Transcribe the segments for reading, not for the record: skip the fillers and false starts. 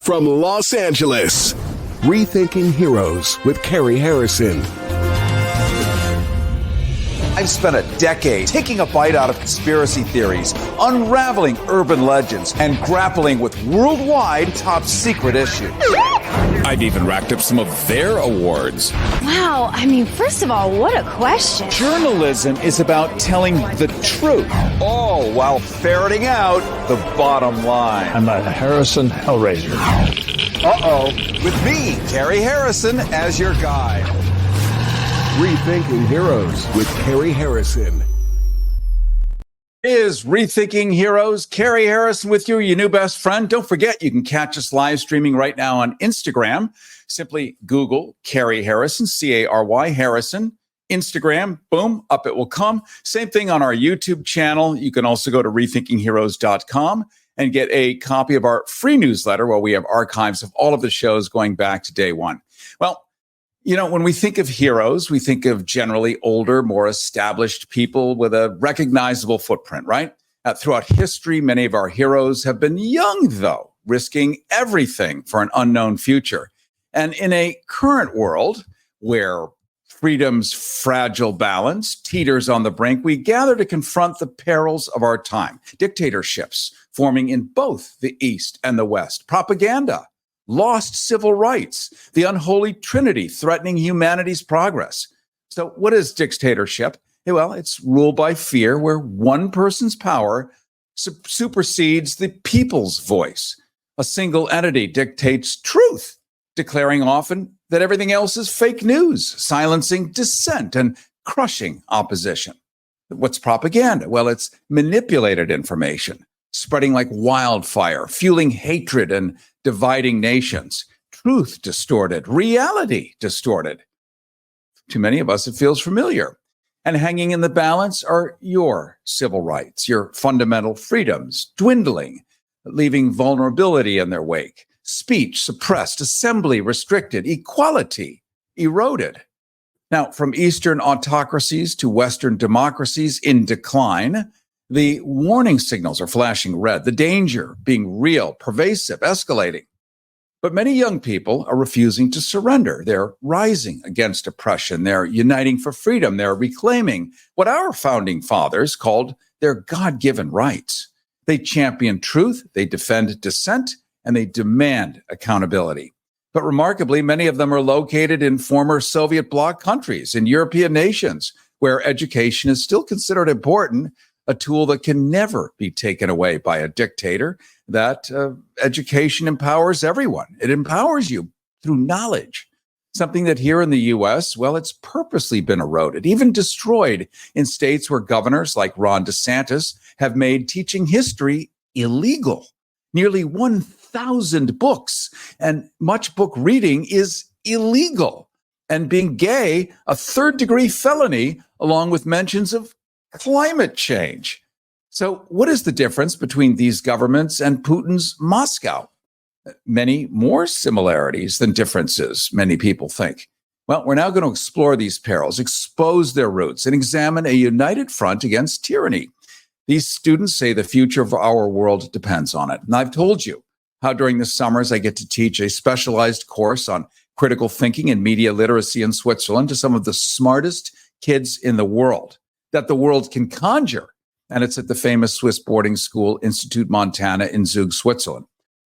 From Los Angeles, Rethinking Heroes with Cary Harrison. I've spent a decade taking a bite out of conspiracy theories, unraveling urban legends, and grappling with worldwide top secret issues. I've even racked up some of their awards. Wow, first of all, what a question. Journalism is about telling the truth, all while ferreting out the bottom line. I'm a Harrison Hellraiser. With me, Cary Harrison, as your guide. Rethinking Heroes with Cary Harrison. Is Rethinking Heroes. Cary Harrison with you, your new best friend. Don't forget, you can catch us live streaming right now on Instagram. Simply Google Cary Harrison, C-A-R-Y, Harrison. Instagram, boom, up it will come. Same thing on our YouTube channel. You can also go to rethinkingheroes.com and get a copy of our free newsletter where we have archives of all of the shows going back to day one. Well, when we think of heroes, we think of generally older, more established people with a recognizable footprint, right? Throughout history, many of our heroes have been young, though, risking everything for an unknown future. And in a current world where freedom's fragile balance teeters on the brink, we gather to confront the perils of our time. Dictatorships forming in both the East and the West. Propaganda. Lost civil rights, the unholy trinity threatening humanity's progress. So what is dictatorship? Well, it's rule by fear where one person's power supersedes the people's voice. A single entity dictates truth, declaring often that everything else is fake news, silencing dissent and crushing opposition. What's propaganda? Well, it's manipulated information, spreading like wildfire, fueling hatred and dividing nations. Truth distorted, reality distorted. To many of us, it feels familiar. And hanging in the balance are your civil rights, your fundamental freedoms, dwindling, leaving vulnerability in their wake. Speech suppressed, assembly restricted, equality eroded. Now, from Eastern autocracies to Western democracies in decline, the warning signals are flashing red, the danger being real, pervasive, escalating. But many young people are refusing to surrender. They're rising against oppression. They're uniting for freedom. They're reclaiming what our founding fathers called their God-given rights. They champion truth, they defend dissent, and they demand accountability. But remarkably, many of them are located in former Soviet Bloc countries, in European nations, where education is still considered important, a tool that can never be taken away by a dictator. That education empowers everyone. It empowers you through knowledge, something that here in the U.S., well, it's purposely been eroded, even destroyed in states where governors like Ron DeSantis have made teaching history illegal. Nearly 1,000 books and much book reading is illegal. And being gay, a third-degree felony, along with mentions of climate change. So what is the difference between these governments and Putin's Moscow? Many more similarities than differences, many people think. Well, we're now going to explore these perils, expose their roots, and examine a united front against tyranny. These students say the future of our world depends on it. And I've told you how during the summers I get to teach a specialized course on critical thinking and media literacy in Switzerland to some of the smartest kids in the world that the world can conjure. And it's at the famous Swiss boarding school, Institut Montana in Zug, Switzerland.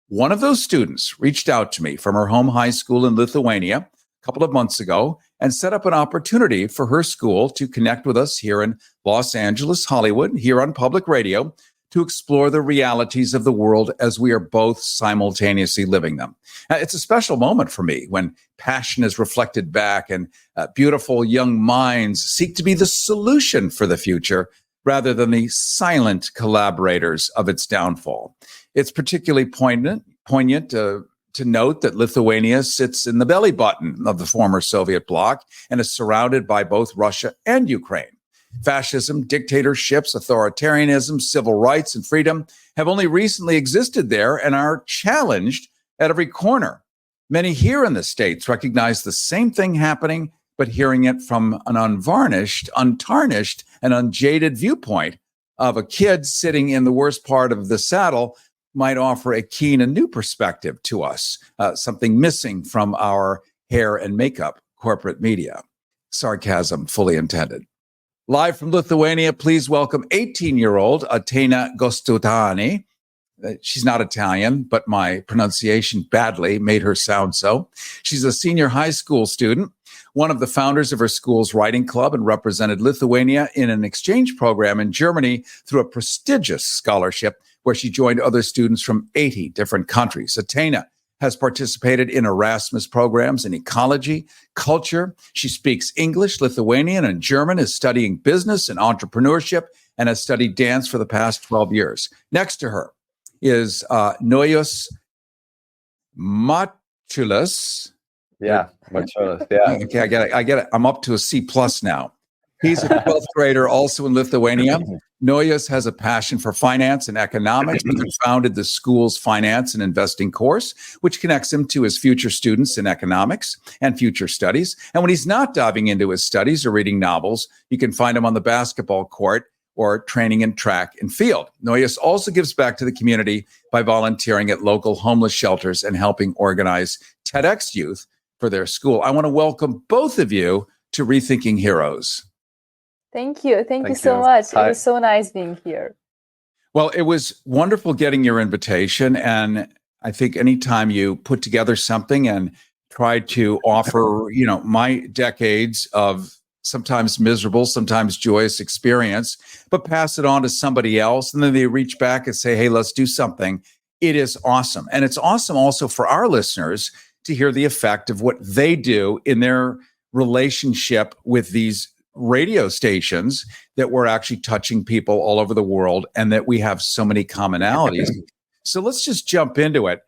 One of those students reached out to me from her home high school in Lithuania a couple of months ago and set up an opportunity for her school to connect with us here in Los Angeles, Hollywood, here on public radio, to explore the realities of the world as we are both simultaneously living them. It's a special moment for me when passion is reflected back and beautiful young minds seek to be the solution for the future rather than the silent collaborators of its downfall. It's particularly poignant to note that Lithuania sits in the belly button of the former Soviet bloc and is surrounded by both Russia and Ukraine. Fascism, dictatorships, authoritarianism, civil rights, and freedom have only recently existed there and are challenged at every corner. Many here in the States recognize the same thing happening, but hearing it from an unvarnished, untarnished, and unjaded viewpoint of a kid sitting in the worst part of the saddle might offer a keen and new perspective to us, something missing from our hair and makeup corporate media. Sarcasm fully intended. Live from Lithuania, please welcome 18-year-old Atena Gostutani. She's not Italian, but my pronunciation badly made her sound so. She's a senior high school student, one of the founders of her school's writing club, and represented Lithuania in an exchange program in Germany through a prestigious scholarship where she joined other students from 80 different countries. Atena has participated in Erasmus programs in ecology, culture. She speaks English, Lithuanian, and German, is studying business and entrepreneurship, and has studied dance for the past 12 years. Next to her is Noyos Machulis. Yeah, Machulis. Yeah. Okay, I get it. I'm up to a C+ now. He's a 12th grader, also in Lithuania. Noyos has a passion for finance and economics. He founded the school's finance and investing course, which connects him to his future students in economics and future studies. And when he's not diving into his studies or reading novels, you can find him on the basketball court or training in track and field. Noyos also gives back to the community by volunteering at local homeless shelters and helping organize TEDx youth for their school. I want to welcome both of you to Rethinking Heroes. Thank you. Thank you so much. Hi. It was so nice being here. Well, it was wonderful getting your invitation. And I think anytime you put together something and try to offer, my decades of sometimes miserable, sometimes joyous experience, but pass it on to somebody else. And then they reach back and say, hey, let's do something. It is awesome. And it's awesome also for our listeners to hear the effect of what they do in their relationship with these radio stations, that we're actually touching people all over the world and that we have so many commonalities. So let's just jump into it.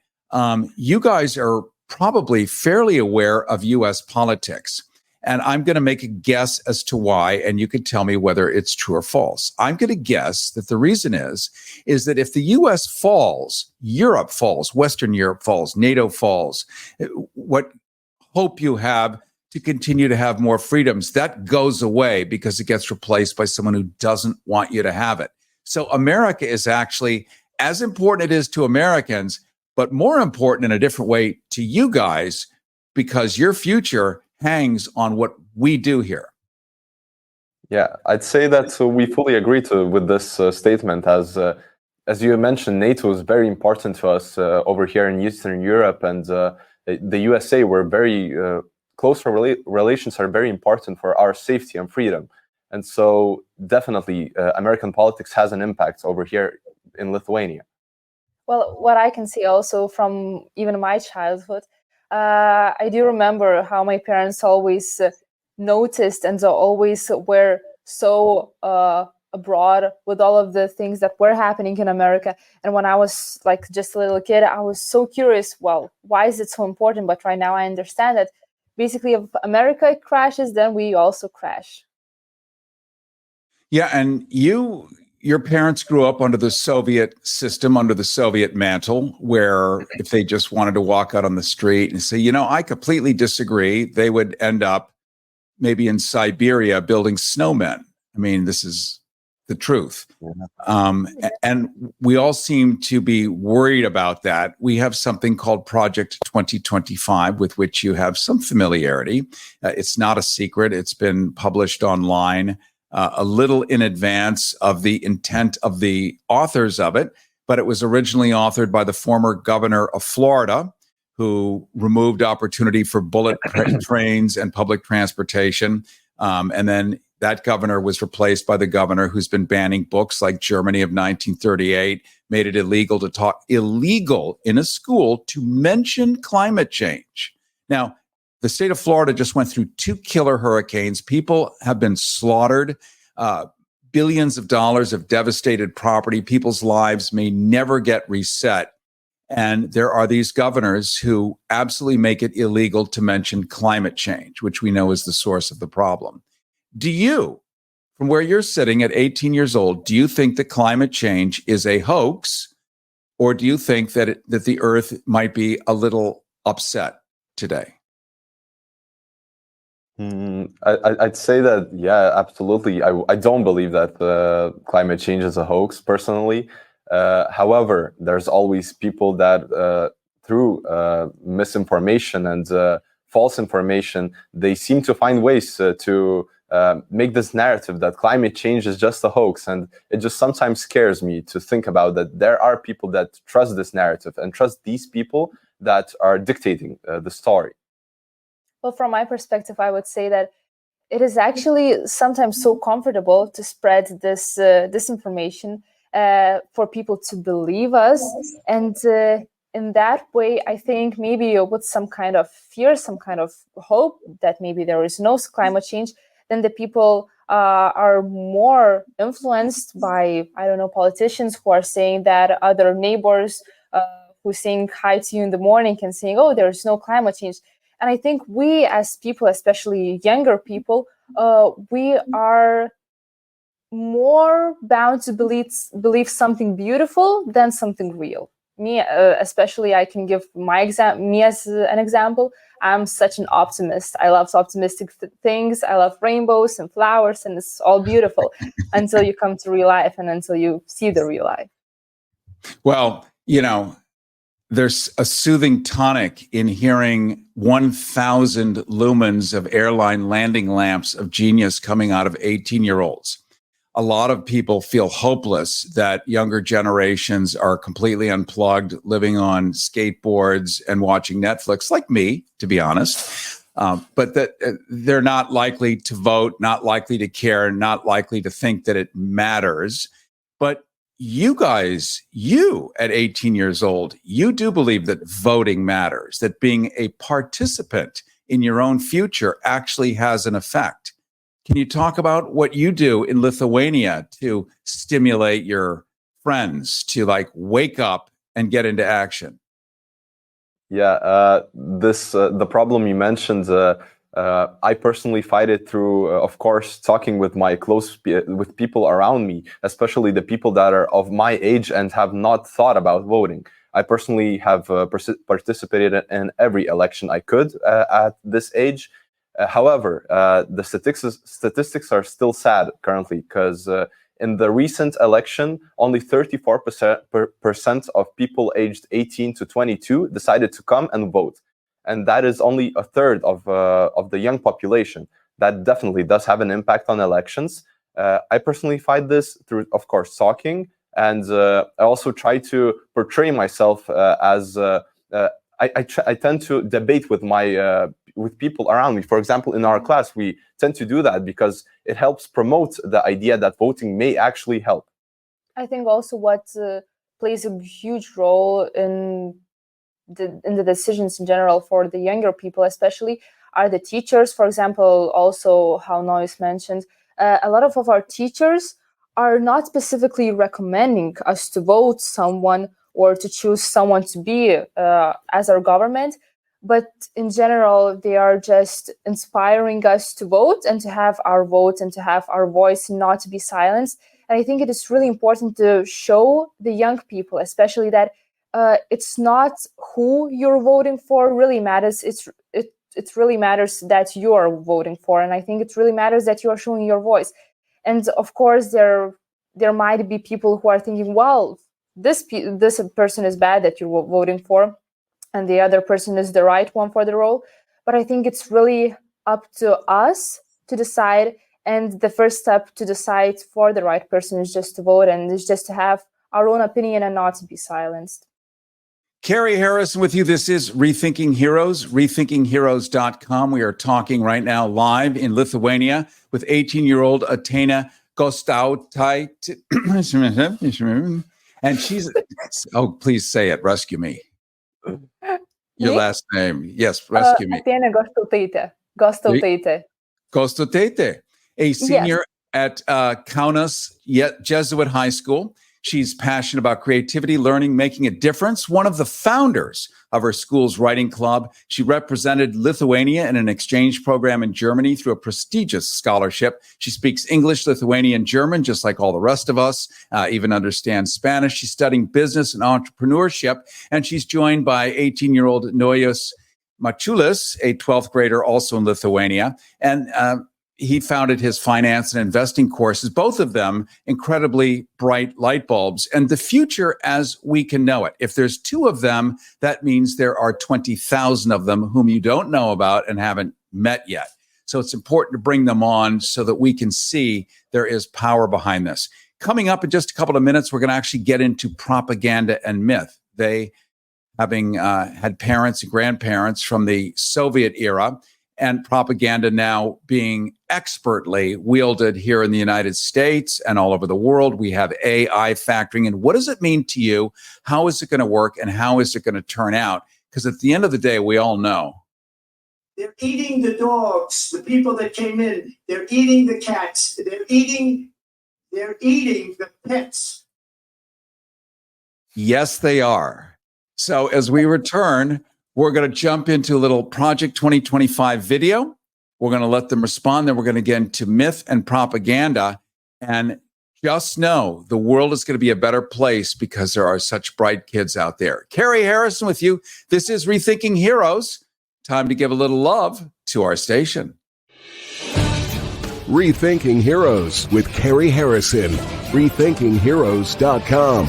You guys are probably fairly aware of U.S. politics. And I'm going to make a guess as to why, and you can tell me whether it's true or false. I'm going to guess that the reason is that if the U.S. falls, Europe falls, Western Europe falls, NATO falls, what hope you have to continue to have more freedoms, that goes away because it gets replaced by someone who doesn't want you to have it. So America is actually, as important it is to Americans, but more important in a different way to you guys, because your future hangs on what we do here. Yeah, I'd say that we fully agree with this statement. As you mentioned, NATO is very important to us over here in Eastern Europe, and the USA. We're very close relations are very important for our safety and freedom. And so definitely American politics has an impact over here in Lithuania. Well, what I can see also from even my childhood, I do remember how my parents always noticed and always were so abroad with all of the things that were happening in America. And when I was like just a little kid, I was so curious, well, why is it so important? But right now I understand that basically if America crashes, then we also crash. Yeah, and your parents grew up under the Soviet system, under the Soviet mantle, where if they just wanted to walk out on the street and say, I completely disagree, they would end up maybe in Siberia building snowmen. I mean, this is the truth. And we all seem to be worried about that. We have something called Project 2025, with which you have some familiarity. It's not a secret. It's been published online a little in advance of the intent of the authors of it, but it was originally authored by the former governor of Florida, who removed opportunity for bullet trains and public transportation. And then that governor was replaced by the governor who's been banning books like Germany of 1938, made it illegal in a school to mention climate change. Now, the state of Florida just went through 2 killer hurricanes. People have been slaughtered, billions of dollars of devastated property. People's lives may never get reset. And there are these governors who absolutely make it illegal to mention climate change, which we know is the source of the problem. Do you, from where you're sitting at 18 years old, do you think that climate change is a hoax, or do you think that that the Earth might be a little upset today? I'd say that, yeah, absolutely. I don't believe that climate change is a hoax, personally. However, there's always people that through misinformation and false information, they seem to find ways to make this narrative that climate change is just a hoax. And it just sometimes scares me to think about that there are people that trust this narrative and trust these people that are dictating the story. Well, from my perspective, I would say that it is actually sometimes so comfortable to spread this disinformation for people to believe us. And in that way, I think maybe with some kind of fear, some kind of hope that maybe there is no climate change, then the people are more influenced by, I don't know, politicians who are saying that, other neighbors who sing hi to you in the morning can saying, oh, there's no climate change. And I think we as people, especially younger people, we are more bound to believe something beautiful than something real. Me, especially, I can give me as an example. I'm such an optimist. I love optimistic things. I love rainbows and flowers, and it's all beautiful until you come to real life and until you see the real life. Well, there's a soothing tonic in hearing 1,000 lumens of airline landing lamps of genius coming out of 18-year-olds. A lot of people feel hopeless that younger generations are completely unplugged, living on skateboards and watching Netflix, like me, to be honest. But that they're not likely to vote, not likely to care, not likely to think that it matters. But you guys, at 18 years old, you do believe that voting matters, that being a participant in your own future actually has an effect. Can you talk about what you do in Lithuania to stimulate your friends to wake up and get into action? Yeah, the problem you mentioned, I personally fight it through, of course, talking with my with people around me, especially the people that are of my age and have not thought about voting. I personally have participated in every election I could at this age. However, the statistics are still sad currently, because in the recent election, only 34% of people aged 18 to 22 decided to come and vote. And that is only a third of the young population. That definitely does have an impact on elections. I personally fight this through, of course, talking. And I also try to portray myself as I tend to debate with with people around me. For example, in our class, we tend to do that because it helps promote the idea that voting may actually help. I think also what plays a huge role in the decisions in general for the younger people, especially, are the teachers. For example, also how Nois mentioned, a lot of our teachers are not specifically recommending us to vote someone or to choose someone to be as our government. But in general, they are just inspiring us to vote and to have our vote and to have our voice not to be silenced. And I think it is really important to show the young people, especially, that it's not who you're voting for really matters. It really matters that you are voting for. And I think it really matters that you are showing your voice. And of course, there might be people who are thinking, well, this person is bad that you're voting for, and the other person is the right one for the role. But I think it's really up to us to decide. And the first step to decide for the right person is just to vote, and is just to have our own opinion and not to be silenced. Cary Harrison with you. This is Rethinking Heroes, rethinkingheroes.com. We are talking right now live in Lithuania with 18-year-old Atena Gostautai. And she's, oh, please say it. Rescue me. Your last name. Yes, rescue me. Atena Gostautai. Gostautai, a senior at Kaunas Jesuit High School. She's passionate about creativity, learning, making a difference. One of the founders of her school's writing club. She represented Lithuania in an exchange program in Germany through a prestigious scholarship. She speaks English, Lithuanian, German, just like all the rest of us, even understands Spanish. She's studying business and entrepreneurship, and she's joined by 18-year-old Nois Mačiulis, a 12th grader also in Lithuania. And he founded his finance and investing courses, both of them incredibly bright light bulbs, and the future as we can know it. If there's 2 of them, that means there are 20,000 of them whom you don't know about and haven't met yet. So it's important to bring them on so that we can see there is power behind this. Coming up in just a couple of minutes, we're going to actually get into propaganda and myth. They, having had parents and grandparents from the Soviet era, and propaganda now being expertly wielded here in the United States and all over the world. We have AI factoring in. What does it mean to you? How is it going to work? And how is it going to turn out? Because at the end of the day, we all know. They're eating the dogs, the people that came in. They're eating the cats. They're eating the pets. Yes, they are. So as we return, we're going to jump into a little Project 2025 video. We're going to let them respond. Then we're going to get into myth and propaganda. And just know the world is going to be a better place because there are such bright kids out there. Cary Harrison with you. This is Rethinking Heroes. Time to give a little love to our station. Rethinking Heroes with Cary Harrison. RethinkingHeroes.com.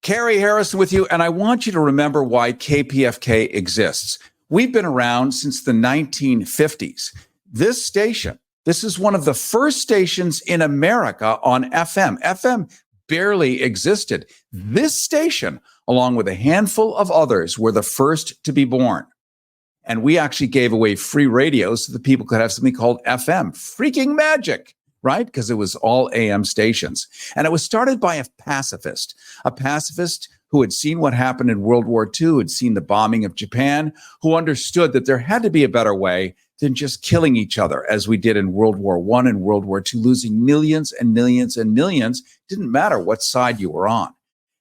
Cary Harrison with you, and I want you to remember why KPFK exists. We've been around since the 1950s. This station, this is one of the first stations in America on FM. FM barely existed. This station, along with a handful of others, were the first to be born. And we actually gave away free radio so that people could have something called FM. Freaking magic, right? Because it was all AM stations. And it was started by a pacifist who had seen what happened in World War II, had seen the bombing of Japan, who understood that there had to be a better way than just killing each other, as we did in World War I and World War II, losing millions and millions and millions. Didn't matter what side you were on.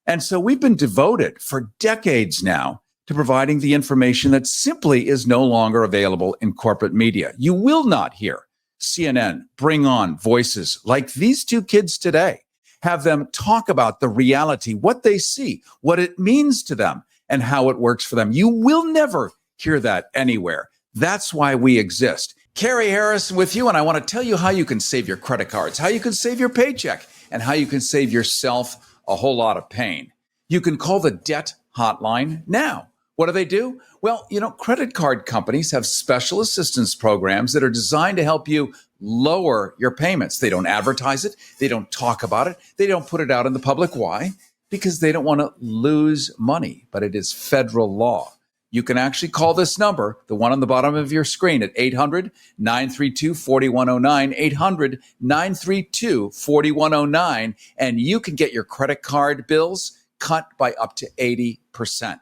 And so we've been devoted for decades now to providing the information that simply is no longer available in corporate media. You will not hear CNN bring on voices like these 2 kids today, have them talk about the reality, what they see, what it means to them, and how it works for them. You will never hear that anywhere. That's why we exist. Cary Harrison with you, and I want to tell you how you can save your credit cards, how you can save your paycheck, and how you can save yourself a whole lot of pain. You can call the debt hotline now. What do? Well, credit card companies have special assistance programs that are designed to help you lower your payments. They don't advertise it. They don't talk about it. They don't put it out in the public. Why? Because they don't want to lose money, but it is federal law. You can actually call this number, the one on the bottom of your screen, at 800-932-4109, 800-932-4109, and you can get your credit card bills cut by up to 80%.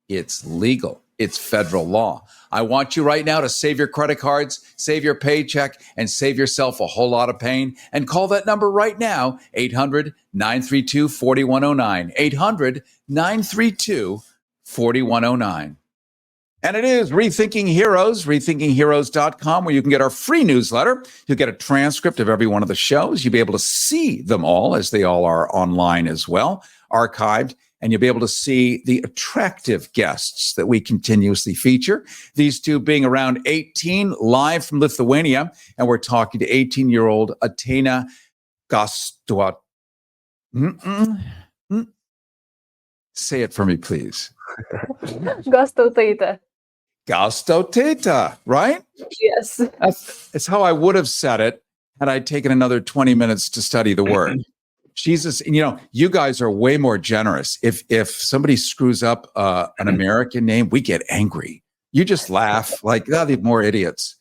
It's legal. It's federal law. I want you right now to save your credit cards, save your paycheck, and save yourself a whole lot of pain. And call that number right now, 800-932-4109, 800-932-4109. And it is Rethinking Heroes, RethinkingHeroes.com, where you can get our free newsletter. You'll get a transcript of every one of the shows. You'll be able to see them all, as they all are online as well, archived. And you'll be able to see the attractive guests that we continuously feature. These 2 being around 18, live from Lithuania. And we're talking to 18-year-old Atena Gostowat. Say it for me, please. Gostowtaita. Gostowtaita, right? Yes. It's how I would have said it had I taken another 20 minutes to study the word. Jesus, you guys are way more generous. If somebody screws up an American name, we get angry. You just laugh like, they're more idiots.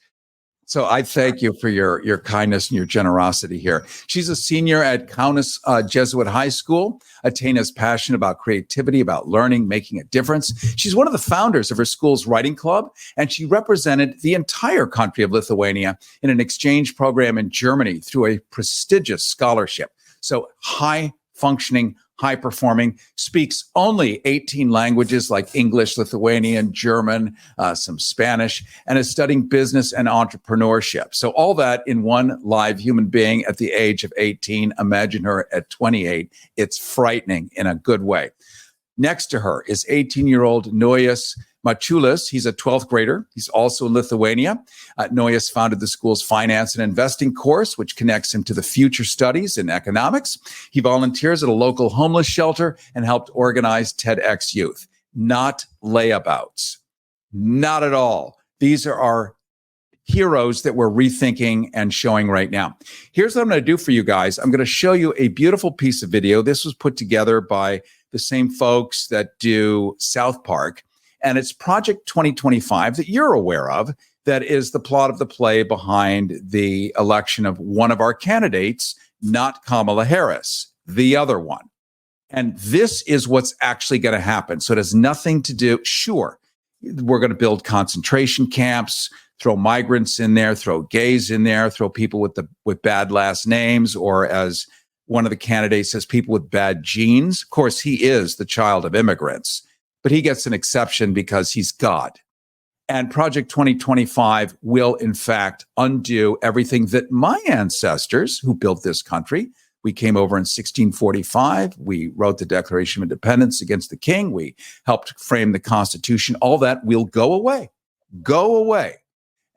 So I thank you for your kindness and your generosity here. She's a senior at Kaunas Jesuit High School. Atena's passionate about creativity, about learning, making a difference. She's one of the founders of her school's writing club, and she represented the entire country of Lithuania in an exchange program in Germany through a prestigious scholarship. So high-functioning, high-performing, speaks only 18 languages like English, Lithuanian, German, some Spanish, and is studying business and entrepreneurship. So all that in one live human being at the age of 18. Imagine her at 28. It's frightening in a good way. Next to her is 18-year-old Noyas Mačiulis, he's a 12th grader. He's also in Lithuania. Naujas founded the school's finance and investing course, which connects him to the future studies in economics. He volunteers at a local homeless shelter and helped organize TEDx Youth. Not layabouts. Not at all. These are our heroes that we're rethinking and showing right now. Here's what I'm going to do for you guys. I'm going to show you a beautiful piece of video. This was put together by the same folks that do South Park. And it's Project 2025 that you're aware of, that is the plot of the play behind the election of one of our candidates, not Kamala Harris, the other one. And this is what's actually going to happen. So it has nothing to do, sure, we're going to build concentration camps, throw migrants in there, throw gays in there, throw people with bad last names, or as one of the candidates says, people with bad genes. Of course, he is the child of immigrants, but he gets an exception because he's God. And Project 2025 will, in fact, undo everything that my ancestors who built this country, we came over in 1645. We wrote the Declaration of Independence against the king. We helped frame the Constitution. All that will go away. Go away.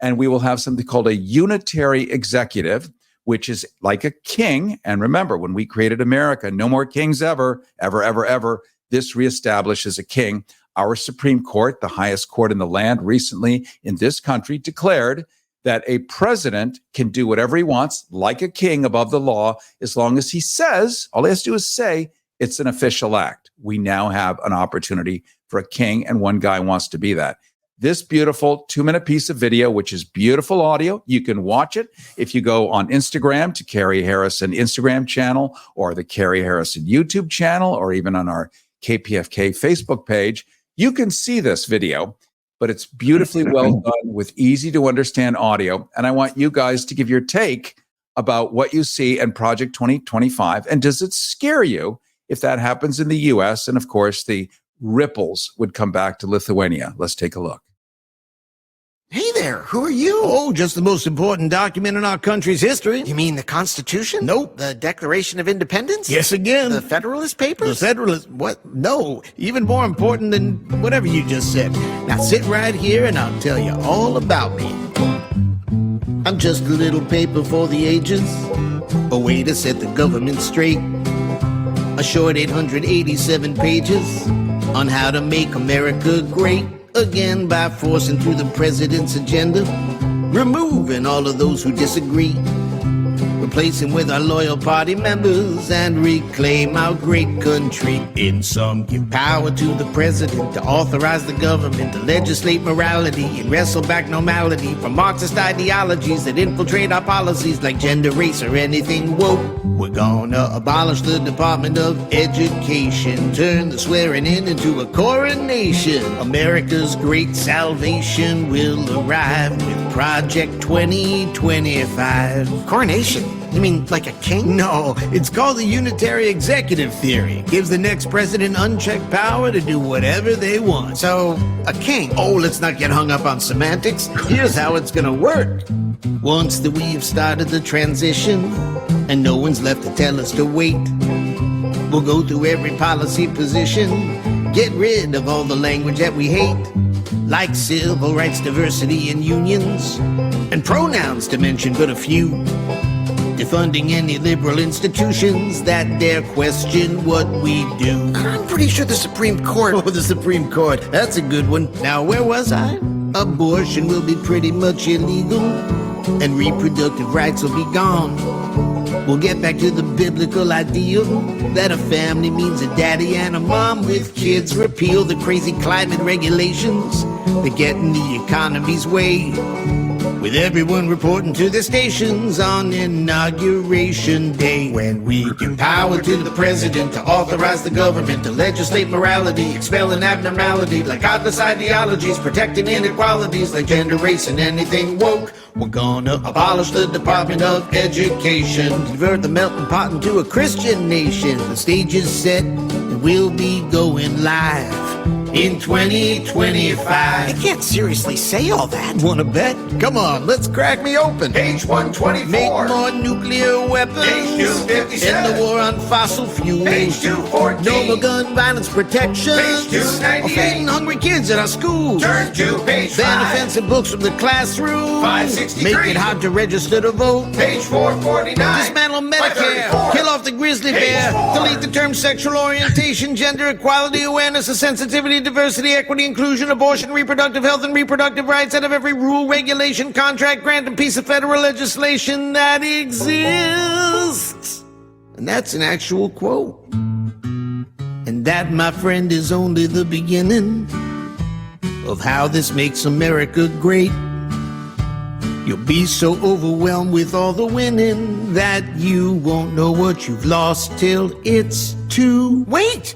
And we will have something called a unitary executive, which is like a king. And remember, when we created America, no more kings ever, ever, ever, ever. This reestablishes a king. Our Supreme Court, the highest court in the land, recently in this country declared that a president can do whatever he wants, like a king above the law, as long as he says, all he has to do is say, it's an official act. We now have an opportunity for a king, and one guy wants to be that. This beautiful 2-minute piece of video, which is beautiful audio, you can watch it if you go on Instagram to Cary Harrison Instagram channel, or the Cary Harrison YouTube channel, or even on our KPFK Facebook page. You can see this video, but it's beautifully well done with easy to understand audio. And I want you guys to give your take about what you see in Project 2025. And does it scare you if that happens in the US? And of course, the ripples would come back to Lithuania. Let's take a look. Hey there, who are you? Oh, just the most important document in our country's history. You mean the Constitution? Nope. The Declaration of Independence? Yes, again. The Federalist Papers? The Federalist... What? No. Even more important than whatever you just said. Now sit right here and I'll tell you all about me. I'm just a little paper for the ages. A way to set the government straight. A short 887 pages on how to make America great again by forcing through the president's agenda, removing all of those who disagree, replacing with our loyal party members, and reclaim our great country. In sum, give power to the president to authorize the government to legislate morality and wrestle back normality from Marxist ideologies that infiltrate our policies like gender, race, or anything woke. We're gonna abolish the Department of Education, turn the swearing in into a coronation. America's great salvation will arrive with Project 2025. Coronation? You mean like a king? No, it's called the unitary executive theory. Gives the next president unchecked power to do whatever they want. So, a king? Oh, let's not get hung up on semantics. Here's how it's gonna work. Once that we've started the transition, and no one's left to tell us to wait, we'll go through every policy position, get rid of all the language that we hate, like civil rights, diversity, and unions, and pronouns to mention but a few, defunding any liberal institutions that dare question what we do. I'm pretty sure the Supreme Court... Oh, the Supreme Court, that's a good one. Now, where was I? Abortion will be pretty much illegal, and reproductive rights will be gone. We'll get back to the biblical ideal that a family means a daddy and a mom with kids. Repeal the crazy climate regulations that get in the economy's way, with everyone reporting to their stations on Inauguration Day. When we give power to the president to authorize the government to legislate morality, expelling abnormality like godless ideologies, protecting inequalities like gender, race, and anything woke. We're gonna abolish the Department of Education, convert the melting pot into a Christian nation. The stage is set and we'll be going live in 2025. I can't seriously say all that. Wanna bet? Come on, let's crack me open. Page 124. Make more nuclear weapons. Page 257. End the war on fossil fuels. Page 214. No more gun violence protection. Page 298. Or feeding hungry kids at our schools. Turn to page Ban 5. offensive books from the classroom. 563. Make it hard to register to vote. Page 449. Dismantle Medicare. 534. Kill off the grizzly Page bear. 4. Delete the term sexual orientation, gender equality, awareness of sensitivity, diversity, equity, inclusion, abortion, reproductive health, and reproductive rights out of every rule, regulation, contract, grant, and piece of federal legislation that exists. And that's an actual quote. And that, my friend, is only the beginning of how this makes America great. You'll be so overwhelmed with all the winning that you won't know what you've lost till it's too. Wait!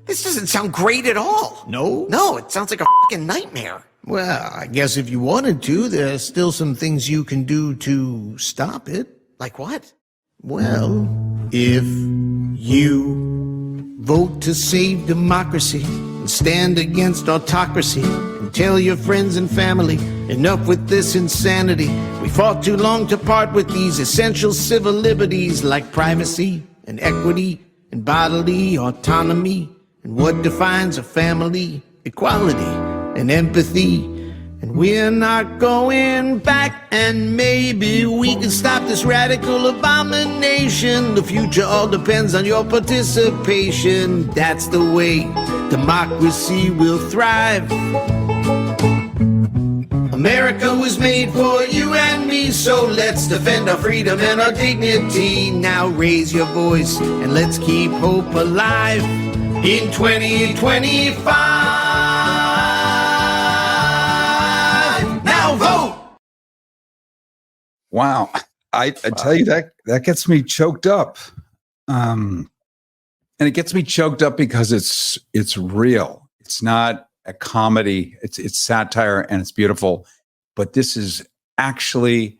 This doesn't sound great at all. No? No, it sounds like a fucking nightmare. Well, I guess if you wanted to, there's still some things you can do to stop it. Like what? Well, if you vote to save democracy and stand against autocracy and tell your friends and family, enough with this insanity. We fought too long to part with these essential civil liberties like privacy and equity and bodily autonomy and what defines a family, equality and empathy. And we're not going back, and maybe we can stop this radical abomination. The future all depends on your participation. That's the way democracy will thrive. America was made for you and me, so let's defend our freedom and our dignity. Now raise your voice and let's keep hope alive in 2025. Wow. I tell you, that gets me choked up. And it gets me choked up because it's real. It's not a comedy. It's satire and it's beautiful, but this is actually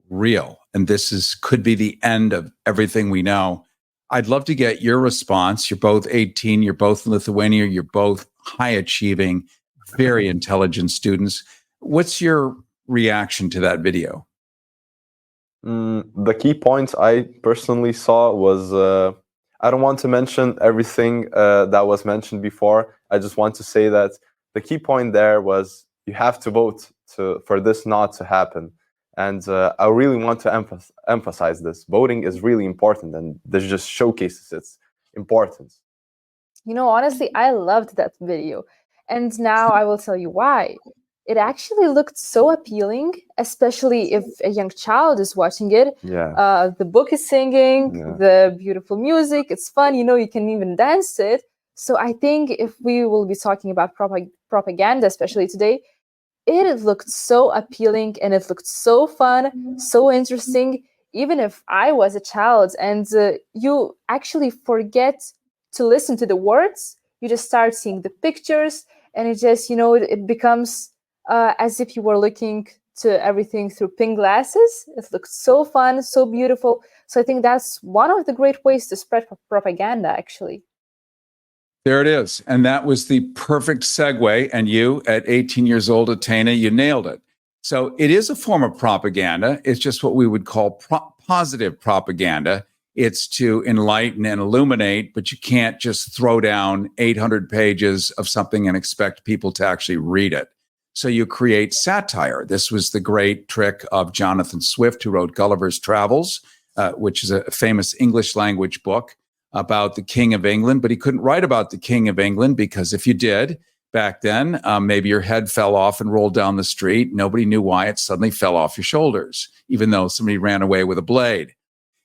real. And this could be the end of everything we know. I'd love to get your response. You're both 18. You're both in Lithuania. You're both high achieving, very intelligent students. What's your reaction to that video? The key points I personally saw was, I don't want to mention everything that was mentioned before. I just want to say that the key point there was you have to vote for this not to happen. And I really want to emphasize this. Voting is really important, and this just showcases its importance. You know, honestly, I loved that video. And now I will tell you why. It actually looked so appealing, especially if a young child is watching it. Yeah. The book is singing, the beautiful music, it's fun, you know, you can even dance to it. So I think if we will be talking about propaganda, especially today, it looked so appealing and it looked so fun, so interesting, even if I was a child. And you actually forget to listen to the words, you just start seeing the pictures, and it just, you know, it becomes as if you were looking to everything through pink glasses. It looked so fun, so beautiful. So I think that's one of the great ways to spread propaganda, actually. There it is. And that was the perfect segue. And you, at 18 years old, Atena, you nailed it. So it is a form of propaganda. It's just what we would call positive propaganda. It's to enlighten and illuminate, but you can't just throw down 800 pages of something and expect people to actually read it. So you create satire. This was the great trick of Jonathan Swift, who wrote Gulliver's Travels, which is a famous English language book about the King of England. But he couldn't write about the King of England because if you did back then, maybe your head fell off and rolled down the street. Nobody knew why it suddenly fell off your shoulders, even though somebody ran away with a blade.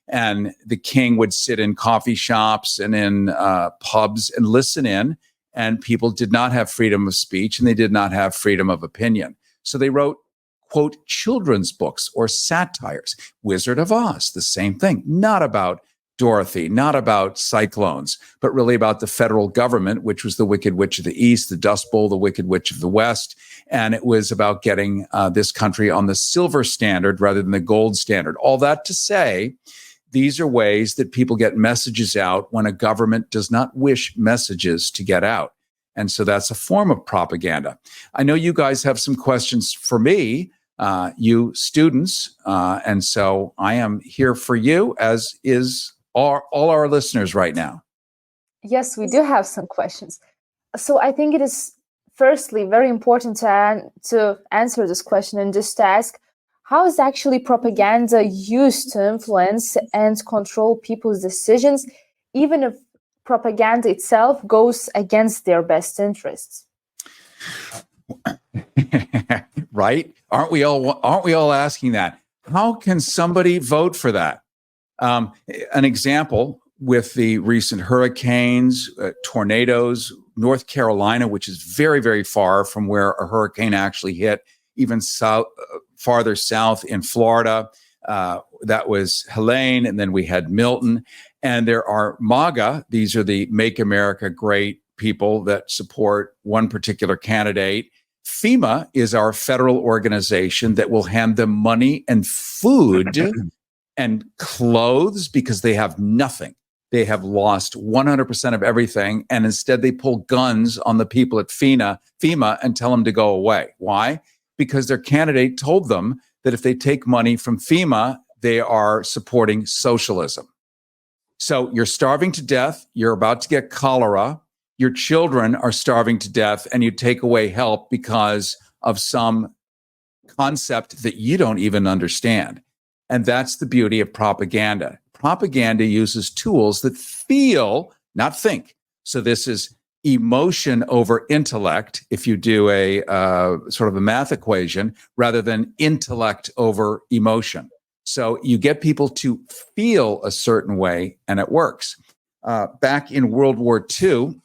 And the king would sit in coffee shops and in pubs and listen in. And people did not have freedom of speech and they did not have freedom of opinion. So they wrote, quote, children's books or satires. Wizard of Oz, the same thing. Not about Dorothy, not about cyclones, but really about the federal government, which was the Wicked Witch of the East, the Dust Bowl, the Wicked Witch of the West. And it was about getting this country on the silver standard rather than the gold standard. All that to say, these are ways that people get messages out when a government does not wish messages to get out. And so that's a form of propaganda. I know you guys have some questions for me, you students. And so I am here for you, as is all our listeners right now. Yes, we do have some questions. So I think it is firstly very important to answer this question and just ask, how is actually propaganda used to influence and control people's decisions, even if propaganda itself goes against their best interests? Right? Aren't we all asking that? How can somebody vote for that? An example with the recent hurricanes, tornadoes, North Carolina, which is very, very far from where a hurricane actually hit, even farther south in Florida. That was Helene, and then we had Milton. And there are MAGA. These are the Make America Great people that support one particular candidate. FEMA is our federal organization that will hand them money and food and clothes because they have nothing. They have lost 100% of everything. And instead they pull guns on the people at FEMA and tell them to go away. Why? Because their candidate told them that if they take money from FEMA, they are supporting socialism. So you're starving to death. You're about to get cholera. Your children are starving to death, and you take away help because of some concept that you don't even understand. And that's the beauty of propaganda. Propaganda uses tools that feel, not think. So this is emotion over intellect, if you do a sort of a math equation, rather than intellect over emotion. So you get people to feel a certain way, and it works. Back in World War II,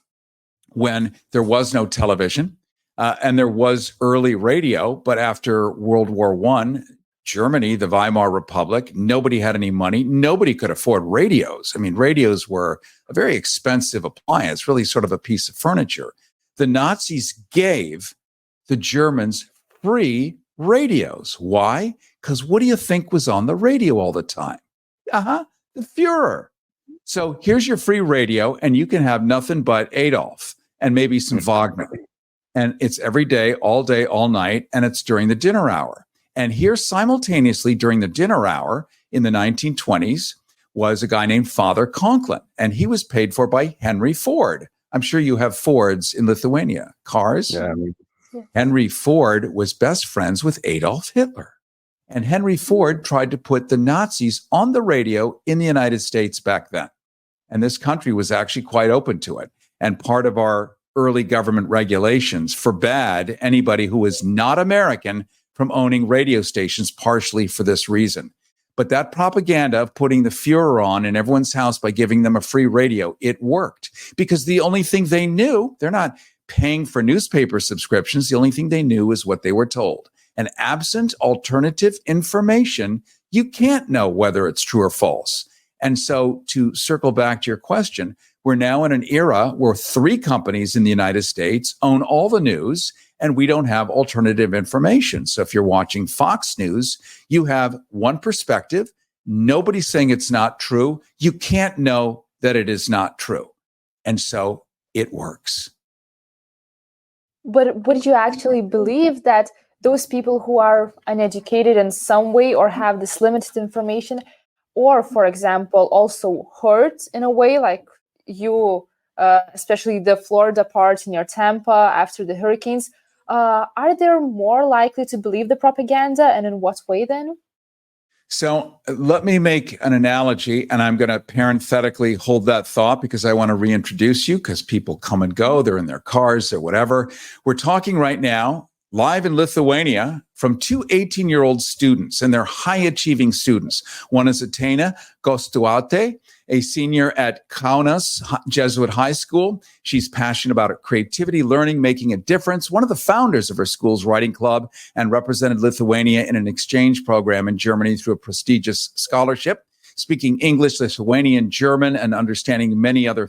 when there was no television and there was early radio, but after World War I, Germany, the Weimar Republic, nobody had any money. Nobody could afford radios. I mean, radios were a very expensive appliance, really sort of a piece of furniture. The Nazis gave the Germans free radios. Why? Because what do you think was on the radio all the time? The Fuhrer. So here's your free radio, and you can have nothing but Adolf and maybe some Wagner. And it's every day, all night, and it's during the dinner hour. And here simultaneously during the dinner hour in the 1920s was a guy named Father Conklin, and he was paid for by Henry Ford. I'm sure you have Fords in Lithuania, cars. Yeah. Henry Ford was best friends with Adolf Hitler. And Henry Ford tried to put the Nazis on the radio in the United States back then. And this country was actually quite open to it. And part of our early government regulations forbade anybody who was not American from owning radio stations, partially for this reason. But that propaganda of putting the Fuhrer on in everyone's house by giving them a free radio, it worked. Because the only thing they knew, they're not paying for newspaper subscriptions. The only thing they knew is what they were told. And absent alternative information, you can't know whether it's true or false. And so to circle back to your question, we're now in an era where 3 companies in the United States own all the news, and we don't have alternative information. So if you're watching Fox News, you have one perspective. Nobody's saying it's not true. You can't know that it is not true. And so it works. But would you actually believe that those people who are uneducated in some way or have this limited information, or, for example, also hurt in a way, like you, especially the Florida part in your Tampa after the hurricanes, are they more likely to believe the propaganda, and in what way then? So let me make an analogy, and I'm going to parenthetically hold that thought because I want to reintroduce you, because people come and go. They're in their cars or whatever. We're talking right now live in Lithuania from 2 18-year-old students, and they're high-achieving students. One is Atena Gostuate, a senior at Kaunas Jesuit High School. She's passionate about creativity, learning, making a difference. One of the founders of her school's writing club, and represented Lithuania in an exchange program in Germany through a prestigious scholarship. Speaking English, Lithuanian, German, and understanding many other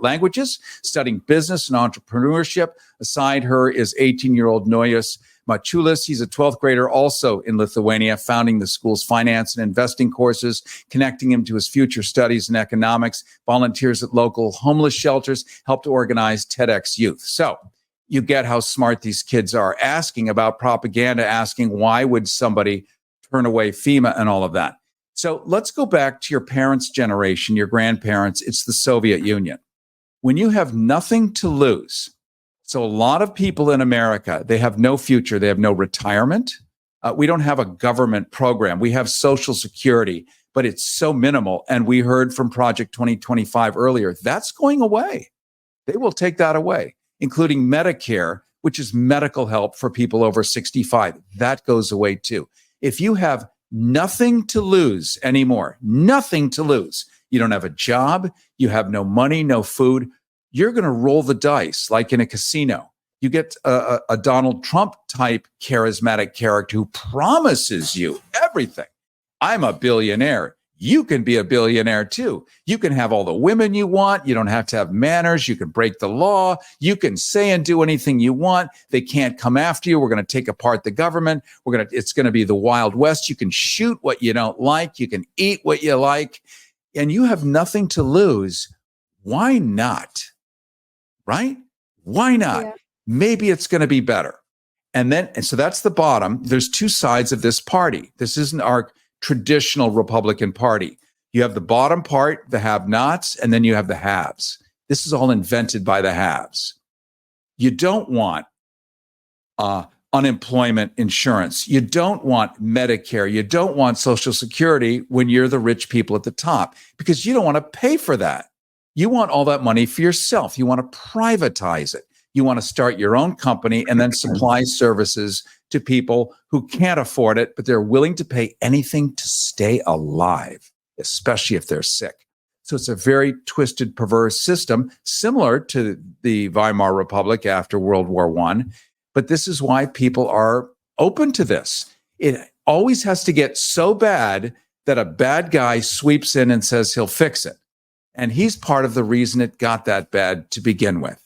languages, studying business and entrepreneurship. Aside her is 18-year-old Noyas Mačiulis, he's a 12th grader also in Lithuania, founding the school's finance and investing courses, connecting him to his future studies in economics, volunteers at local homeless shelters, helped organize TEDx Youth. So you get how smart these kids are, asking about propaganda, asking why would somebody turn away FEMA and all of that. So let's go back to your parents' generation, your grandparents. It's the Soviet Union. When you have nothing to lose, so a lot of people in America, they have no future. They have no retirement. We don't have a government program. We have Social Security, but it's so minimal. And we heard from Project 2025 earlier, that's going away. They will take that away, including Medicare, which is medical help for people over 65. That goes away too. If you have nothing to lose anymore, nothing to lose, you don't have a job, you have no money, no food, you're going to roll the dice like in a casino. You get a Donald Trump type charismatic character who promises you everything. I'm a billionaire. You can be a billionaire too. You can have all the women you want. You don't have to have manners. You can break the law. You can say and do anything you want. They can't come after you. We're going to take apart the government. It's going to be the Wild West. You can shoot what you don't like. You can eat what you like. And you have nothing to lose. Why not? Right? Why not? Yeah. Maybe it's going to be better. And so that's the bottom. There's two sides of this party. This isn't our traditional Republican Party. You have the bottom part, the have-nots, and then you have the haves. This is all invented by the haves. You don't want unemployment insurance. You don't want Medicare. You don't want Social Security when you're the rich people at the top, because you don't want to pay for that. You want all that money for yourself. You want to privatize it. You want to start your own company and then supply services to people who can't afford it, but they're willing to pay anything to stay alive, especially if they're sick. So it's a very twisted, perverse system, similar to the Weimar Republic after World War I. But this is why people are open to this. It always has to get so bad that a bad guy sweeps in and says he'll fix it. And he's part of the reason it got that bad to begin with.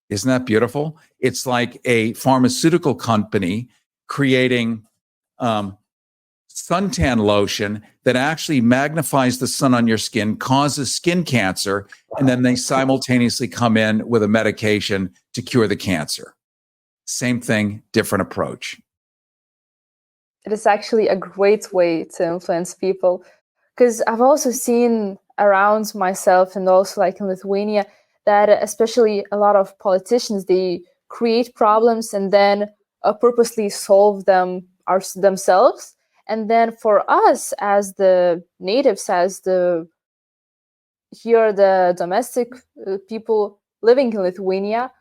Isn't that beautiful? It's like a pharmaceutical company creating suntan lotion that actually magnifies the sun on your skin, causes skin cancer, and then they simultaneously come in with a medication to cure the cancer. Same thing, different approach. It is actually a great way to influence people, because I've also seen around myself and also like in Lithuania that especially a lot of politicians, they create problems and then purposely solve them themselves. And then for us as the natives, as the domestic people living in Lithuania,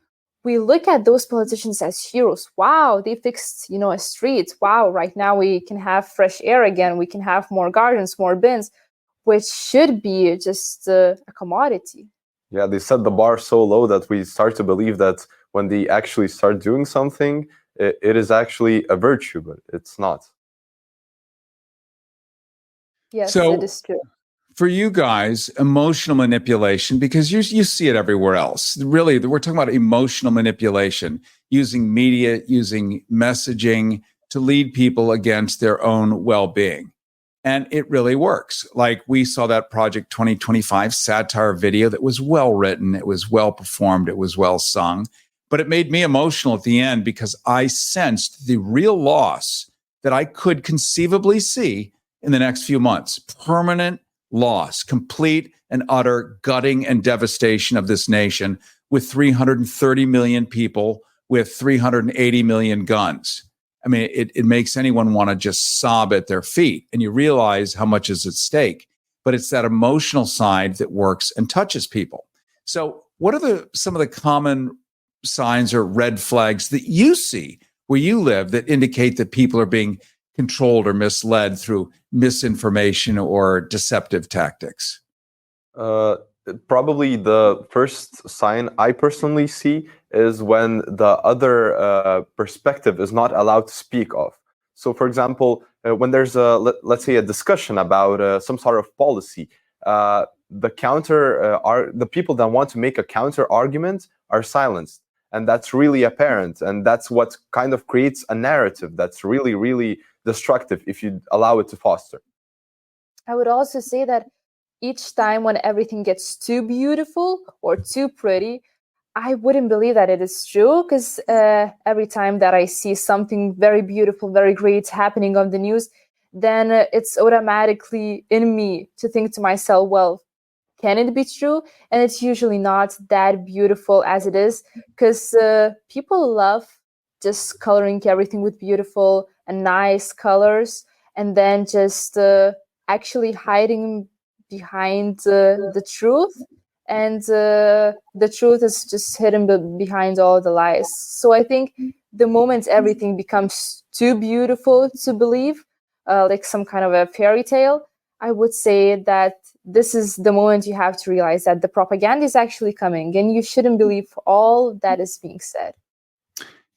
we look at those politicians as heroes. Wow, they fixed, a street. Wow, right now we can have fresh air again. We can have more gardens, more bins, which should be just a commodity. Yeah, they set the bar so low that we start to believe that when they actually start doing something, it is actually a virtue, but it's not. Yes, so, it is true. For you guys, emotional manipulation, because you see it everywhere else. Really, we're talking about emotional manipulation, using media, using messaging to lead people against their own well-being. And it really works. Like we saw that Project 2025 satire video that was well written, it was well performed, it was well sung, but it made me emotional at the end because I sensed the real loss that I could conceivably see in the next few months. Permanent loss, complete and utter gutting and devastation of this nation with 330 million people with 380 million guns. I mean, it makes anyone want to just sob at their feet, and you realize how much is at stake. But it's that emotional side that works and touches people. So what are some of the common signs or red flags that you see where you live that indicate that people are being controlled or misled through misinformation or deceptive tactics? Probably the first sign I personally see is when the other perspective is not allowed to speak of. So, for example, when there's let's say a discussion about some sort of policy, the people that want to make a counter argument are silenced. And that's really apparent. And that's what kind of creates a narrative that's really, really destructive if you allow it to foster. I would also say that each time when everything gets too beautiful or too pretty, I wouldn't believe that it is true, because every time that I see something very beautiful, very great happening on the news, then it's automatically in me to think to myself, well, can it be true? And it's usually not that beautiful as it is, because people love just coloring everything with beautiful and nice colors, and then just actually hiding behind the truth. And the truth is just hidden behind all the lies. So I think the moment everything becomes too beautiful to believe, like some kind of a fairy tale, I would say that this is the moment you have to realize that the propaganda is actually coming, and you shouldn't believe all that is being said.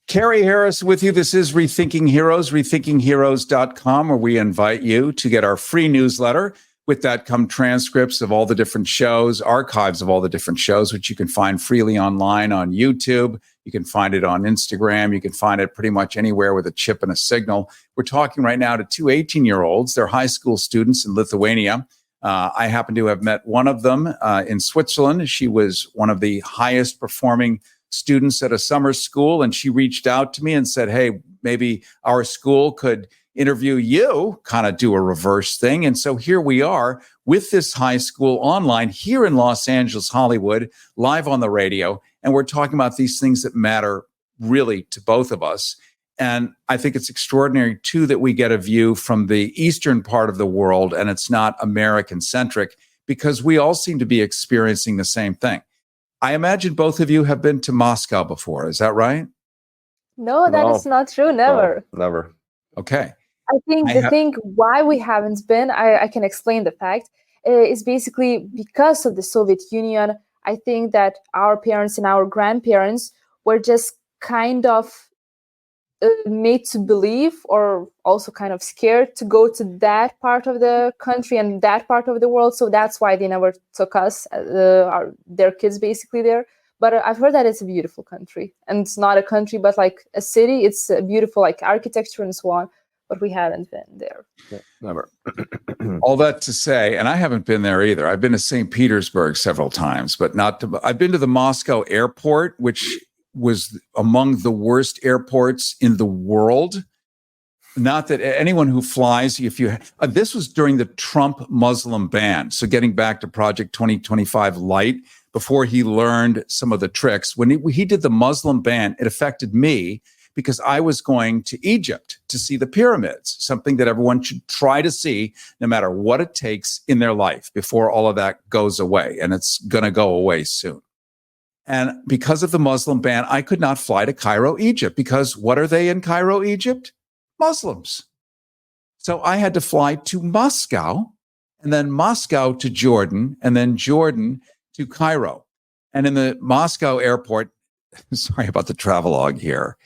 Cary Harris with you. This is Rethinking Heroes, rethinkingheroes.com, where we invite you to get our free newsletter. With that come transcripts of all the different shows, archives of all the different shows, which you can find freely online on YouTube. You can find it on Instagram. You can find it pretty much anywhere with a chip and a signal. We're talking right now to two 18-year-olds. They're high school students in Lithuania. I happen to have met one of them in Switzerland. She was one of the highest performing students at a summer school, and she reached out to me and said, hey, maybe our school could interview you, kind of do a reverse thing. And so here we are with this high school online here in Los Angeles, Hollywood, live on the radio. And we're talking about these things that matter really to both of us. And I think it's extraordinary, too, that we get a view from the eastern part of the world, and it's not American-centric, because we all seem to be experiencing the same thing. I imagine both of you have been to Moscow before. Is that right? No, that is not true. Never. No, never. Okay. I think the thing why we haven't been, I can explain the fact, is basically because of the Soviet Union. I think that our parents and our grandparents were just kind of made to believe, or also kind of scared to go to that part of the country and that part of the world. So that's why they never took us, their kids basically there. But I've heard that it's a beautiful country, and it's not a country, but like a city. It's beautiful, like architecture and so on. But we haven't been there. Yeah, never. All that to say, and I haven't been there either. I've been to St. Petersburg several times, but not to. I've been to the Moscow airport, which was among the worst airports in the world. Not that anyone who flies, if you this was during the Trump Muslim ban. So getting back to Project 2025 Light, before he learned some of the tricks, when he did the Muslim ban, it affected me, because I was going to Egypt to see the pyramids, something that everyone should try to see no matter what it takes in their life before all of that goes away. And it's going to go away soon. And because of the Muslim ban, I could not fly to Cairo, Egypt, because what are they in Cairo, Egypt? Muslims. So I had to fly to Moscow, and then Moscow to Jordan, and then Jordan to Cairo. And in the Moscow airport, sorry about the travelogue here,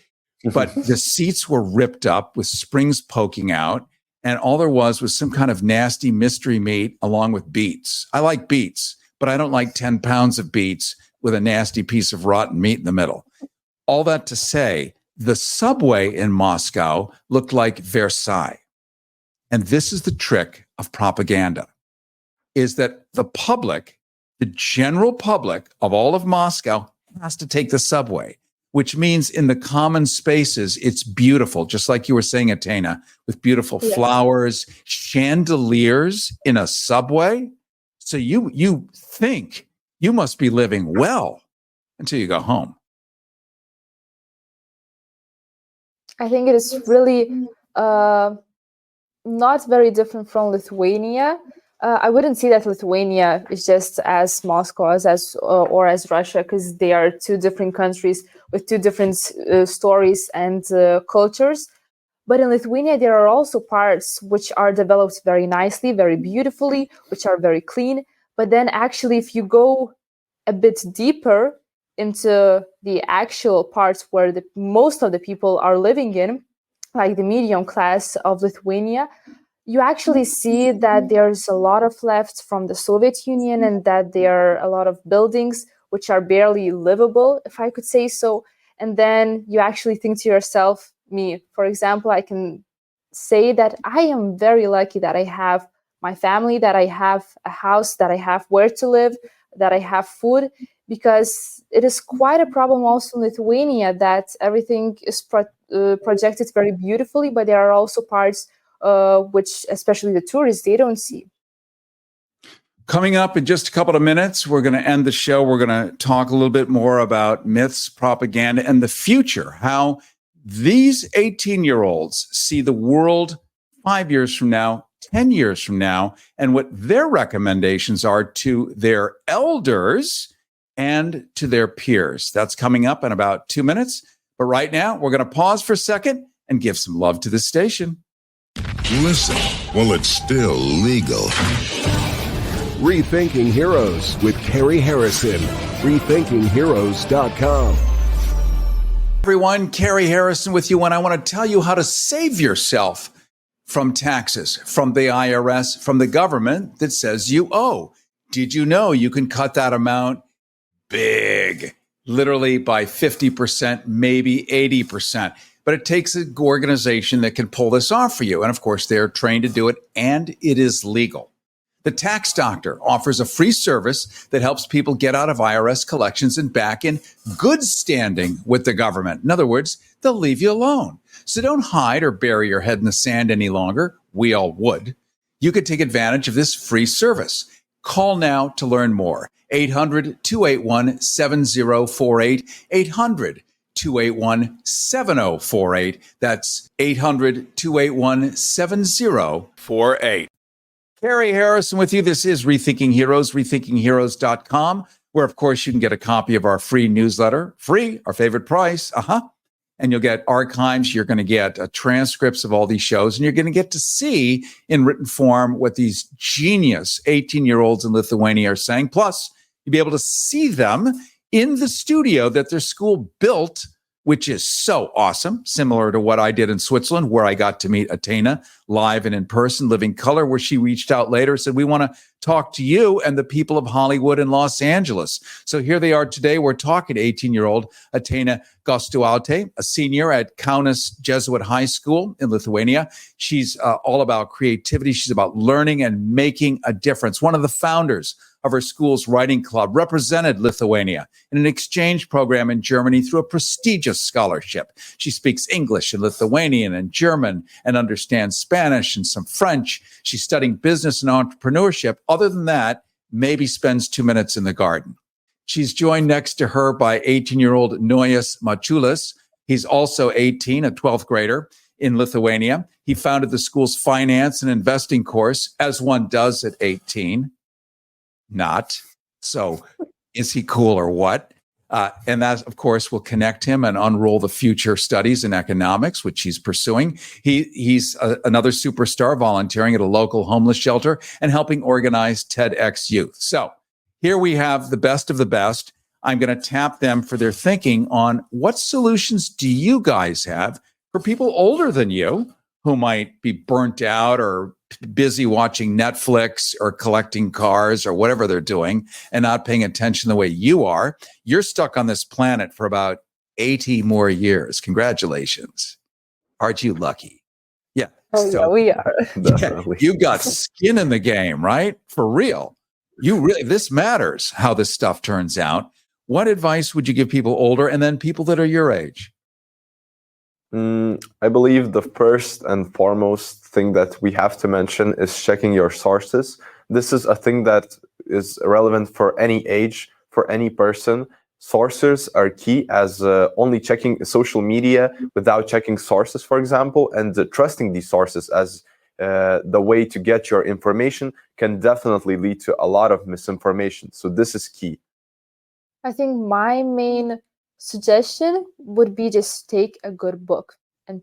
but the seats were ripped up with springs poking out, and all there was some kind of nasty mystery meat along with beets. I like beets, but I don't like 10 pounds of beets with a nasty piece of rotten meat in the middle. All that to say, the subway in Moscow looked like Versailles. And this is the trick of propaganda, is that the public, the general public of all of Moscow, has to take the subway, which means in the common spaces, it's beautiful, just like you were saying, Atena, with beautiful flowers, chandeliers in a subway. So you think you must be living well until you go home. I think it is really not very different from Lithuania. I wouldn't say that Lithuania is just as Moscow as or as Russia, because they are two different countries with two different stories and cultures. But in Lithuania, there are also parts which are developed very nicely, very beautifully, which are very clean. But then actually, if you go a bit deeper into the actual parts where most of the people are living in, like the medium class of Lithuania, you actually see that there's a lot of left from the Soviet Union, and that there are a lot of buildings which are barely livable, if I could say so. And then you actually think to yourself, me, for example, I can say that I am very lucky that I have my family, that I have a house, that I have where to live, that I have food, because it is quite a problem also in Lithuania that everything is projected very beautifully, but there are also parts which, especially the tourists, they don't see. Coming up in just a couple of minutes, we're going to end the show. We're going to talk a little bit more about myths, propaganda, and the future, how these 18-year-olds see the world 5 years from now, 10 years from now, and what their recommendations are to their elders and to their peers. That's coming up in about 2 minutes. But right now, we're going to pause for a second and give some love to the station. Listen while it's still legal. Rethinking Heroes with Cary Harrison. RethinkingHeroes.com. Everyone, Cary Harrison with you, and I want to tell you how to save yourself from taxes, from the IRS, from the government that says you owe. Did you know you can cut that amount big, literally by 50%, maybe 80%? But it takes an organization that can pull this off for you. And of course, they're trained to do it, and it is legal. The Tax Doctor offers a free service that helps people get out of IRS collections and back in good standing with the government. In other words, they'll leave you alone. So don't hide or bury your head in the sand any longer. We all would. You could take advantage of this free service. Call now to learn more. 800-281-7048. 800-281-7048. That's 800-281-7048. Cary Harrison with you. This is Rethinking Heroes, RethinkingHeroes.com, where, of course, you can get a copy of our free newsletter. Free, our favorite price. And you'll get archives. You're going to get transcripts of all these shows, and you're going to get to see in written form what these genius 18-year-olds in Lithuania are saying. Plus, you'll be able to see them in the studio that their school built, which is so awesome, similar to what I did in Switzerland, where I got to meet Atena live and in person, living color, where she reached out later, said, we want to talk to you and the people of Hollywood and Los Angeles. So here they are today. We're talking to 18-year-old Atena Gostualte, a senior at Kaunas Jesuit High School in Lithuania. She's all about creativity. She's about learning and making a difference. One of the founders of her school's writing club, represented Lithuania in an exchange program in Germany through a prestigious scholarship. She speaks English and Lithuanian and German and understands Spanish and some French. She's studying business and entrepreneurship. Other than that, maybe spends 2 minutes in the garden. She's joined next to her by 18-year-old Nojas Mačiulis. He's also 18, a 12th grader in Lithuania. He founded the school's finance and investing course, as one does at 18. Not. So is he cool or what? And that, of course, will connect him and unroll the future studies in economics, which he's pursuing. He's another superstar, volunteering at a local homeless shelter and helping organize TEDx Youth. So here we have the best of the best. I'm going to tap them for their thinking on what solutions do you guys have for people older than you who might be burnt out or busy watching Netflix or collecting cars or whatever they're doing and not paying attention the way you are. You're stuck on this planet for about 80 more years. Congratulations. Aren't you lucky? Yeah. Oh, yeah, we are. Definitely. You got skin in the game, right? For real. This matters how this stuff turns out. What advice would you give people older and then people that are your age? I believe the first and foremost thing that we have to mention is checking your sources. This is a thing that is relevant for any age, for any person. Sources are key, as only checking social media without checking sources, for example, and trusting these sources as the way to get your information can definitely lead to a lot of misinformation. So this is key. I think my main suggestion would be just take a good book and